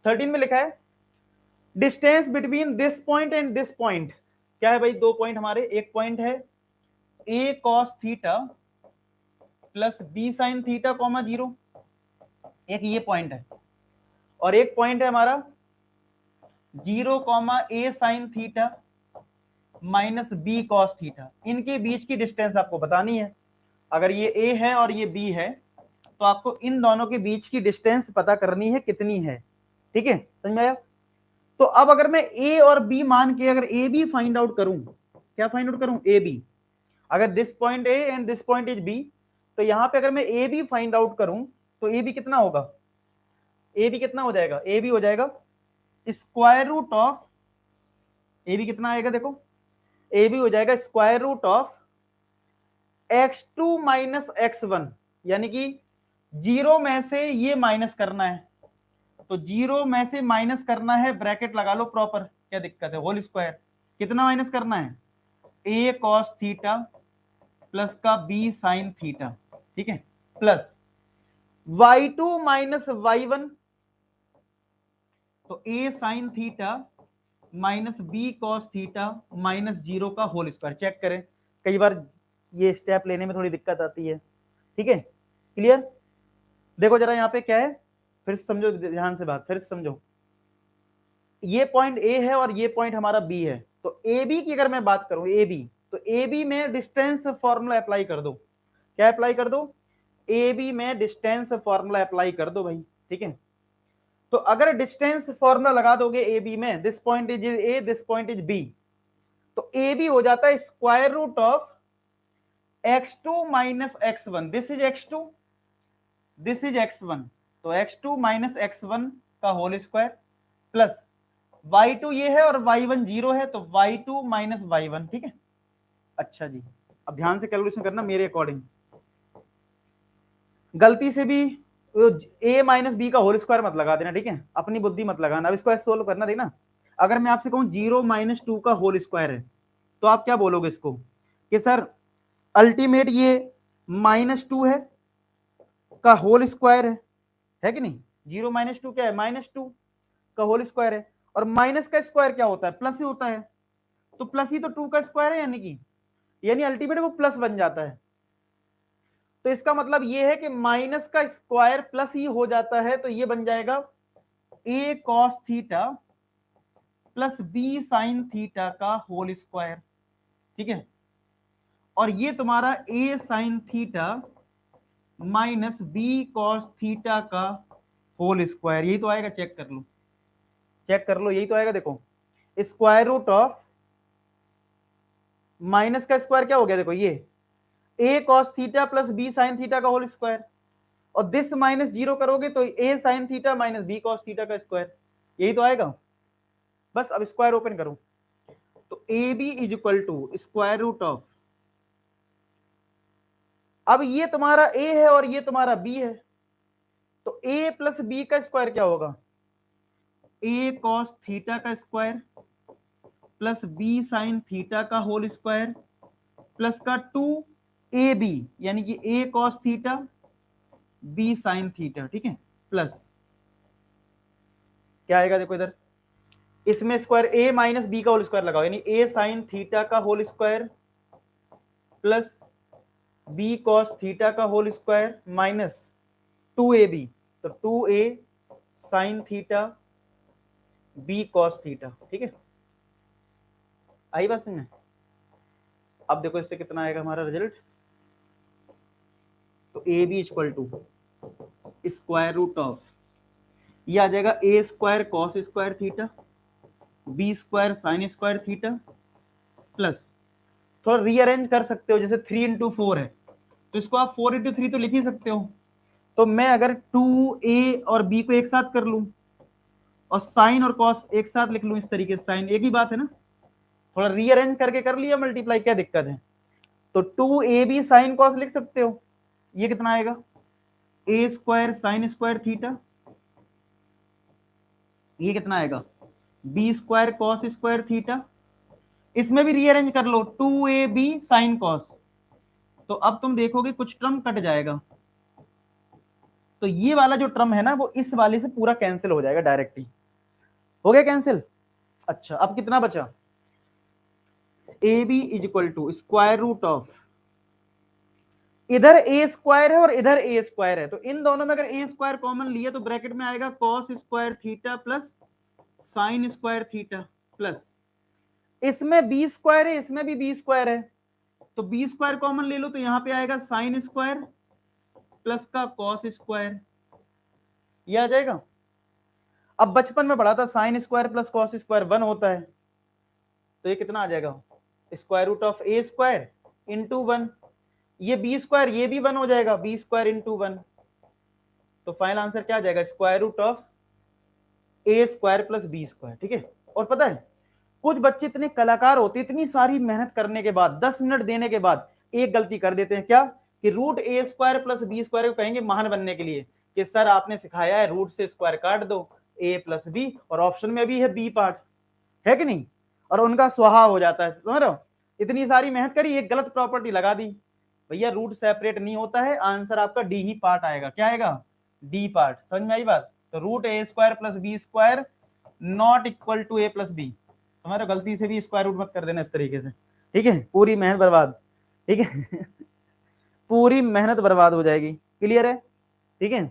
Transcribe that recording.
13 में लिखा है distance between this point and this point, क्या है भाई, दो पॉइंट हमारे, एक पॉइंट है a cos theta plus b sin theta comma 0, एक ये पॉइंट है, और एक पॉइंट है हमारा 0 comma a sin theta minus b cos theta. इनके बीच की डिस्टेंस आपको बतानी है। अगर ये a है और ये b है तो आपको इन दोनों के बीच की डिस्टेंस पता करनी है कितनी है। ठीक है, समझ में आया? तो अब अगर मैं a और b मान के अगर a b फाइंड आउट करूं, क्या फाइंड आउट करूं, a b, अगर this point a and this point is b, तो यहां पे अगर मैं a b फाइंड आउट करूं तो a b कितना होगा, a b कितना हो जाएगा, a b हो जाएगा square root of, a b कितना आएगा देखो, a b हो जाएगा square root of x2 minus x1, यानी कि जीरो में से ये माइनस करना है, तो जीरो में से माइनस करना है, ब्रैकेट लगा लो प्रॉपर, क्या दिक्कत है, होल स्क्वायर, कितना माइनस करना है, a cos थीटा प्लस का b sin थीटा, ठीक है, प्लस y2 माइनस y1, तो a sin theta minus b cos theta minus 0 का होल स्क्वायर। चेक करें, कई बार ये स्टेप लेने में थोड़ी दिक्कत आती है। ठीक है, क्लियर? देखो जरा यहाँ पे क्या है, फिर समझो ध्यान से बात, फिर समझो, ये पॉइंट ए है और ये पॉइंट हमारा बी है, तो ए बी की अगर मैं बात करूं, ए बी, तो ए बी में डिस्टेंस फॉर्मूला अप्लाई कर दो, क्या अप्लाई कर दो, ए बी में डिस्टेंस फॉर्मूला अप्लाई कर दो भाई। ठीक है, तो अगर डिस्टेंस फॉर्मूला लगा दोगे ए बी में, this point is a, this point is b, तो ए बी हो जाता है square root of x2 minus x1, this is x2, this is x1, तो x2 माइनस x1 का होल स्क्वायर प्लस y2 ये है और y1 0 है, तो y2 माइनस y1। ठीक है, अच्छा जी, अब ध्यान से कैलकुलेशन करना मेरे अकॉर्डिंग, गलती से भी a माइनस बी का होल स्क्वायर मत लगा देना, ठीक है, अपनी बुद्धि मत लगाना। अब इसको सोल्व करना, देखना, अगर मैं आपसे कहूं 0 माइनस 2 का होल स्क्वायर है, तो आप क्या बोलोगे इसको, कि सर अल्टीमेट ये -2 है का होल स्क्वायर है कि नहीं, 0 माइनस 2 क्या है, -2 का होल स्क्वायर है, और माइनस का स्क्वायर क्या होता है, प्लस ही होता है, तो प्लस ही तो 2 का स्क्वायर है, यानी अल्टीमेट वो प्लस बन जाता है। तो इसका मतलब ये है कि माइनस का स्क्वायर प्लस ही हो जाता है, तो ये बन जाएगा a cos theta plus b sin theta का होल स्क्वायर। ठीक है, और ये तुम्हारा a sin theta minus b cos theta का होल स्क्वायर, यही तो आएगा, चेक कर लो, चेक कर लो, यही तो आएगा। देखो स्क्वायर रूट ऑफ माइनस का स्क्वायर क्या हो गया, देखो ये a cos theta plus b sin theta का होल स्क्वायर, और दिस माइनस 0 करोगे तो a sin theta minus b cos theta का स्क्वायर, यही तो आएगा। बस अब स्क्वायर ओपन करो, तो ए b is equal to square root of, अब ये तुम्हारा a है और ये तुम्हारा b है, तो a प्लस b का स्क्वायर क्या होगा, a cos थीटा का square plus b sin theta का होल स्क्वायर प्लस का 2ab, यानी कि a cos theta b sin theta. ठीक है, प्लस क्या आएगा, देखो इधर, इसमें स्क्वायर a माइनस b का होल स्क्वायर लगाओ, यानी a sin थीटा का whole square plus b cos theta का होल स्क्वायर माइनस 2ab, तो 2a sin theta b cos theta. ठीक है, आई बात समझ में? अब देखो इससे कितना आएगा हमारा रिजल्ट, तो ए B equal to square root of, ये आ जाएगा a square cos square theta b square sine square theta plus, थोड़ा रीअरेंज कर सकते हो, जैसे 3 इंटू 4 है तो इसको आप 4 इंटू 3 तो लिख ही सकते हो, तो मैं अगर 2a और b को एक साथ कर लूं और साइन और कॉस एक साथ लिख लूं, इस तरीके से, साइन एक ही बात है ना, थोड़ा रीअरेंज करके कर लिया मल्टीप्लाई, क्या दिक्कत है, तो 2ab साइन कॉस लिख सकते हो, ये कितना आएगा, a square sine square theta, ये कितना आएगा, b square cos square theta, इसमें भी रीअरेंज कर लो, 2ab साइन कॉस, तो अब तुम देखोगे कुछ टर्म कट जाएगा, तो ये वाला जो टर्म है ना वो इस वाले से पूरा कैंसिल हो जाएगा डायरेक्ट ही। हो गया कैंसिल। अच्छा अब कितना बचा, a b is equal to square root of, इधर ए स्क्वायर है और इधर ए स्क्वायर है, तो इन दोनों में अगर ए स्क्वायर कॉमन लिए तो ब्रैकेट में आएगा cos square theta plus sign square theta plus, इसमें बी स्क्वायर है इसमें भी बी स्क्वायर है, तो बी स्क्वायर कॉमन ले लो तो यहां पे आएगा साइन स्क्वायर प्लस का कॉस स्क्वायर, ये आ जाएगा। अब बचपन में पढ़ा था sine square plus cos square 1 होता है, तो ये कितना आ जाएगा, square root of a square into 1, ये बी स्क्वायर ये भी 1 हो जाएगा, बी स्क्वायर इंटू 1, तो फाइनल आंसर क्या आ जाएगा, square root of a square plus b square. ठीक है। और पता है कुछ बच्चे इतने कलाकार होते हैं, इतनी सारी मेहनत करने के बाद 10 मिनट देने के बाद एक गलती कर देते हैं, क्या कि root a square plus b square को कहेंगे महान बनने के लिए कि सर आपने सिखाया है रूट से स्क्वायर काट दो ए प्लस बी, और ऑप्शन में भी है बी पार्ट, है कि नहीं, और उनका स्वाहा हो जाता है। समझ रहे हो, इतनी सारी मेहनत करी एक गलत प्रॉपर्टी लगा दी, भैया रूट सेपरेट नहीं होता है, आंसर आपका डी ही पार्ट आएगा। क्या आएगा, डी पार्ट। समझ में आई बात। तो root a square plus b square not equal to a plus b, तुम्हारा गलती से भी स्क्वायर रूट मत कर देना इस तरीके से, ठीक है, पूरी मेहनत बर्बाद। ठीक है पूरी मेहनत बर्बाद हो जाएगी। क्लियर है, ठीक है।